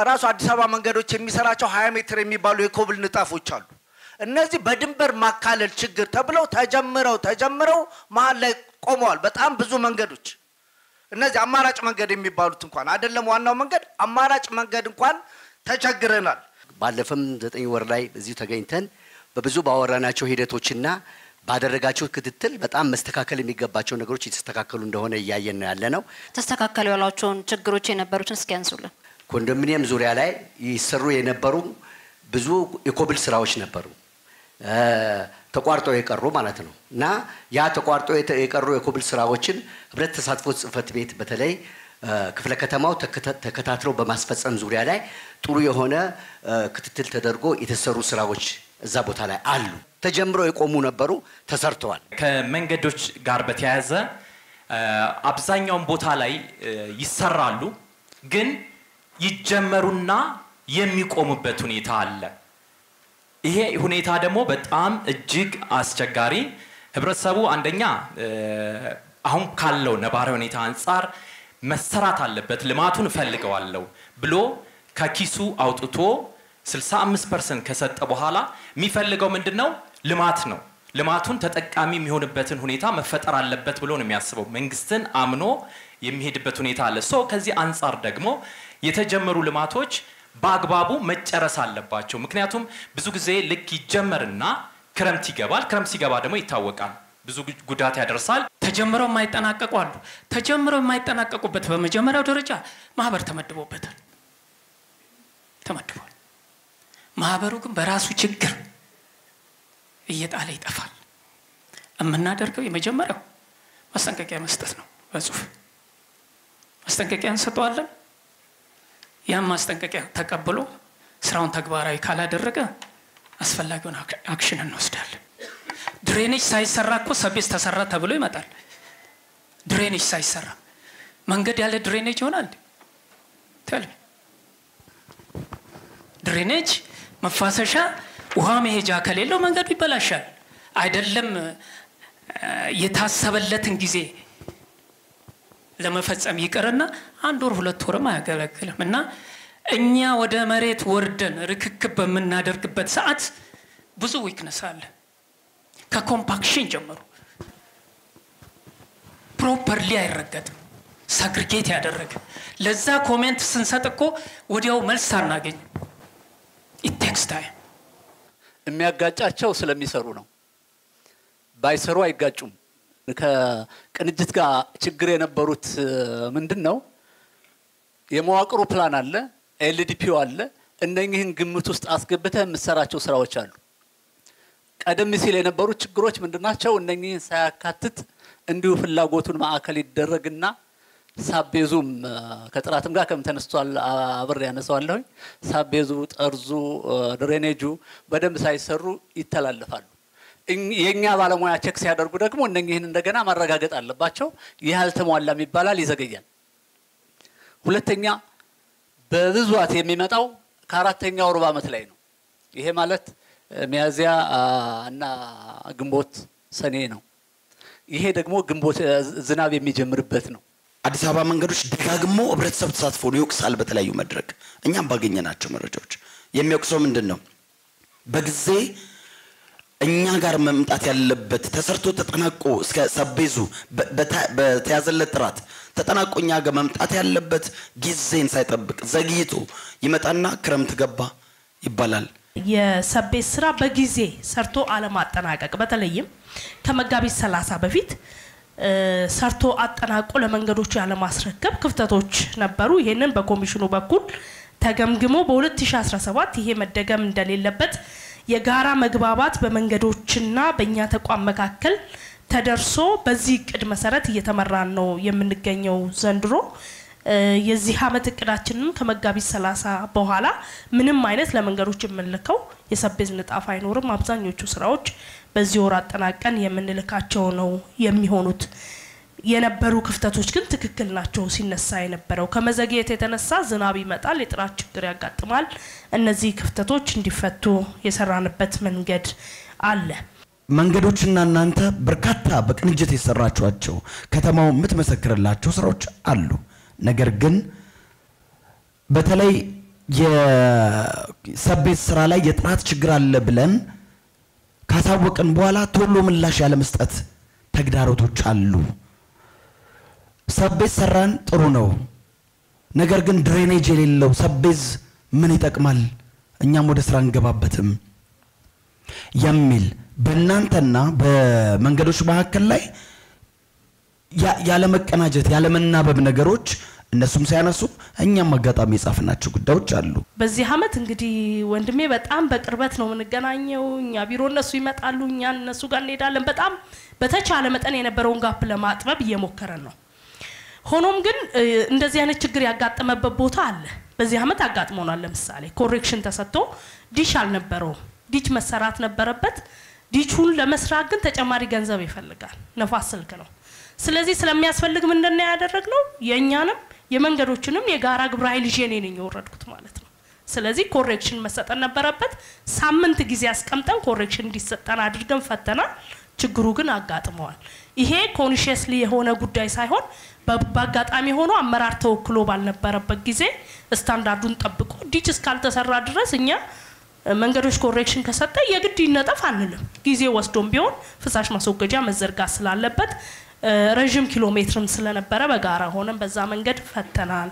ራሱ አዲስ አበባ መንገዶች የሚሰራቸው 20 ሜትር የሚባሉ የኮብል ንጣፎች አሉ እነዚህ በድንበር ማካለል ችግር ተብለው ተጀምረው መሃል ላይ ቆመዋል በጣም ብዙ መንገዶች እነዚህ አማራጭ መንገድ የሚባሉት እንኳን አይደለም ዋናው መንገድ አማራጭ መንገድ እንኳን ተቸግረናል ባለፈም 9 ወር ላይ እዚህ ተገኝተን በብዙ ባወራናቸው ሂደቶችና ባደረጋቸው ክትትል በጣም መስተካከል የሚገባቸው ነገሮች የተስተካከሉ እንደሆነ ያያየን ነው ያለነው ተስተካከሉ ያላቸውን ችግሮች የነበሩትን እስኪ ያንሱልን ኮንዶሚኒየም ዙሪያ ላይ ይሰሩ የነበሩ ብዙ የኮብል ስራዎች ነበሩ ተቋርጦ የቀሩ ማለት ነው እና ያ ተቋርጦ የቀሩ የኮብል ስራዎችን ህብረት ተሳትፎ ጽፈት ቤት በተለይ ክፍለ ከተማው ተከታትለው በማስፈጸም ዙሪያ ላይ ጥሩ የሆነ ክትትል ተደርጎ የተሰሩ ስራዎች እዛ ቦታ ላይ አሉ ተጀምረው የቆሙ ነበሩ ተሰርተዋል ከመንገዶች ጋር በተያያዘ አብዛኛው ቦታ ላይ ይሰራሉ ግን ይጀመሩና የሚቆሙበት ሁኔታ አለ ይሄ ሁኔታ ደግሞ በጣም እጅግ አስቸጋሪ ህብረተሰቡ አንደኛ አሁን ካለው ነባራዊ ሁኔታ አንፃር መሰራት አለበት ልማቱን ፈልገዋለሁ ብሎ ከኪሱ አውጥቶ 65% ከሰጠ በኋላ የሚፈልገው ምንድነው ልማት ነው ልማቱን ተጠቃሚ የሚሆንበትን ሁኔታ መፈጠር አለበት ብሎ ነው የሚያስበው መንግስትን አምኖ የሚሄድበት ሁኔታ አለ ከዚህ አንፃር ደግሞ የተጀመሩ ልማቶች በአግባቡ መጨረስ አለባቸው ምክንያቱም ብዙ ጊዜ ልክ ይጀመርና ክረምት ይገባል ክረምት ሲገባ ደግሞ ይታወቃል ብዙ ጉዳት ያደርሳል ተጀምረው የማይጠናቀቁ አሉ ተጀምረው የማይጠናቀቁበት በመጀመሪያው ደረጃ ማህበር ተመድቧል ማህበሩ ግን በራሱ ችግር እየጣለ ይጠፋል እምናደርገው የመጀመሪያው ማስጠንቀቂያ መስጠት ነው በጽሁፍ ማስጠንቀቂያ እንሰጠዋለን ያን ማስጠንቀቂያ ተቀብሎ ስራውን ተግባራዊ ካላደረገ አስፈላጊውን አክሽን እንወስዳለን ድሬኔጅ ሳይሰራ እኮ ሰቤስ ተሰራ ተብሎ ይመጣል ድሬኔጅ ሳይሰራ መንገድ ያለ ድሬኔጅ ይሆናል ተልም ድሬኔጅ መፋሰሻ ውሃ መሄጃ ከሌለው መንገዱ ይበላሻል አይደለም የታሰበለትን ጊዜ ለመፈጸም ይቀርና 1 ወር 2 ወርም አያገለግልምና እኛ ወደ መሬት ወርደን ርክክብ በመናደርግበት ሰዓት ብዙ ዊክነስ አለ ከኮምፓክሽን ጀምሮ ፕሮፐርሊ አይረገጥም ሳግሪጌት ያደረገ ለዛ ኮሜንት ስንሰጥኮ ወዲያው መልስ አናገኝ it takes time የሚያጋጫቸው ስለሚሰሩ ነው ባይሰሩ አይጋጩም ከቅንጅት ጋር ችግር የነበሩት ምንድነው የመዋቅሩ ፕላን አለ ኤልዲፒው አለ እነኚህን ግምት ውስጥ አስገብተህ የምትሰራቸው ስራዎች አሉ ቀደም ሲል የነበሩ ችግሮች ምንድናቸው እነኚህን ሳያካትት እንዲሁ ፍላጎቱን ማዕከል ይደረግና ሳቤዙም ከጥራትም ጋር ከምተነስቷል አብር ያነሳዋለሁ ሳቤዙ ጠርዙ ድሬኔጁ በደንብ ሳይሰሩ ይተላለፋሉ የኛ ባለሙያ ቼክ ሲያደርጉ ደግሞ እነኚህን እንደገና ማረጋገጥ አለባቸው ይያልተሟላም ይባላል ይዘገያል ሁለተኛ በብዙዋት የሚመጣው ከአራተኛው ሩብ ዓመት ላይ ነው ይሄ ማለት ሚያዚያ እና ግንቦት ሰኔ ነው ይሄ ደግሞ ግንቦት ዝናብ የሚጀምርበት ነው አዲስ አበባ መንገዶች ደጋግሞ ህብረተሰብ ተሳትፎ ነው ይወቅሳል በተለያዩ መድረክ እኛም ባገኘናቸው መረጃዎች የሚወቅሰው ምንድነው በጊዜ እኛ ጋር መምጣት ያለበት ተሰርቶ ተጠናቆ እስከ ሰቤዙ በተያዘለት ጥራት ተጠናቆኛ ጋር መምጣት ያለበት ጊዜን ሳይጠብቅ ዘግይቶ ይመጣና ክረምት ገባ ይባላል የሰቤዝ ስራ በጊዜ ሰርቶ አለማጠናቀቅ በተለይም ከመጋቢት 30 በፊት ሰርቶ አጠናቆ ለመንገዶች ያለ ማስረከብ ክፍተቶች ነበሩ ይሄንን በኮሚሽኑ በኩል ተገምግሞ በ2017 ይሄ መደገም እንደሌለበት የጋራ መግባባት በመንገዶችና በእኛ ተቋም መካከል ተደርሶ በዚህ እቅድ መሰረት እየተመራን ነው የምንገኘው ዘንድሮ የዚህ አመት እቅዳችንን ከመጋቢት 30 በኋላ ምንም አይነት ለመንገዶች የምንልከው የሰቤዝ ንጣፍ አይኖርም አብዛኞቹ ስራዎች በዚህ ወር አጠናቀን የምንልካቸው ነው የሚሆኑት የነበሩ ክፍተቶች ግን ትክክል ናቸው ሲነሳ የነበረው ከመዘግየት የተነሳ ዝናብ ይመጣል የጥራት ችግር ያጋጥማል እነዚህ ክፍተቶች እንዲፈቱ የሰራንበት መንገድ አለ መንገዶችና እናንተ በርካታ በቅንጅት የሰራችኋቸው ከተማው ምትመሰክርላቸው ስራዎች አሉ ነገር ግን በተለይ የሰቤት ስራ ላይ የጥራት ችግር አለ ብለን ካሳወቅን በኋላ ቶሎ ምላሽ ያለ መስጠት ተግዳሮቶች አሉ። ሰቤት ሰራን ጥሩ ነው፣ ነገር ግን ድሬኔጅ የሌለው ሰቤዝ ምን ይጠቅማል? እኛም ወደ ስራ እንገባበትም የሚል በእናንተና በመንገዶች መካከል ላይ ያለ መቀናጀት ያለ መናበብ ነገሮች እነሱም ሳያነሱ እኛም አጋጣሚ የጻፍናቸው ጉዳዮች አሉ። በዚህ አመት እንግዲህ ወንድሜ በጣም በቅርበት ነው የምንገናኘው። እኛ ቢሮ እነሱ ይመጣሉ፣ እኛ እነሱ ጋር እንሄዳለን። በጣም በተቻለ መጠን የነበረውን ጋፕ ለማጥበብ እየሞከረን ነው። ሆኖም ግን እንደዚህ አይነት ችግር ያጋጠመበት ቦታ አለ። በዚህ አመት አጋጥሞናል። ለምሳሌ ኮሬክሽን ተሰጥቶ ዲሽ አልነበረው፣ ዲሽ መሰራት ነበረበት። ዲቹን ለመስራት ግን ተጨማሪ ገንዘብ ይፈልጋል። ነፋስ ስልክ ነው። ስለዚህ ስለሚያስፈልግ ምንድነው ያደረግነው? የኛንም የመንገዶችንም የጋራ ግብረ ኃይል ይዤ ነኝ የወረድኩት ማለት ነው። ስለዚህ ኮሬክሽን መሰጠት ነበረበት። ሳምንት ጊዜ አስቀምጠን ኮሬክሽን እንዲሰጠን አድርገን ፈተናል። ችግሩ ግን አጋጥመዋል። ይሄ ኮንሺየስሊ የሆነ ጉዳይ ሳይሆን በአጋጣሚ ሆኖ አመራር ተወክሎ ባልነበረበት ጊዜ ስታንዳርዱን ጠብቆ ዲች እስካልተሰራ ድረስ እኛ መንገዶች ኮሬክሽን ከሰጠ የግድ ይነጠፍ አንልም። ጊዜ ወስዶም ቢሆን ፍሳሽ ማስወገጃ መዘርጋት ስላለበት ረጅም ኪሎ ሜትርም ስለነበረ በጋራ ሆነን በዛ መንገድ ፈተናል።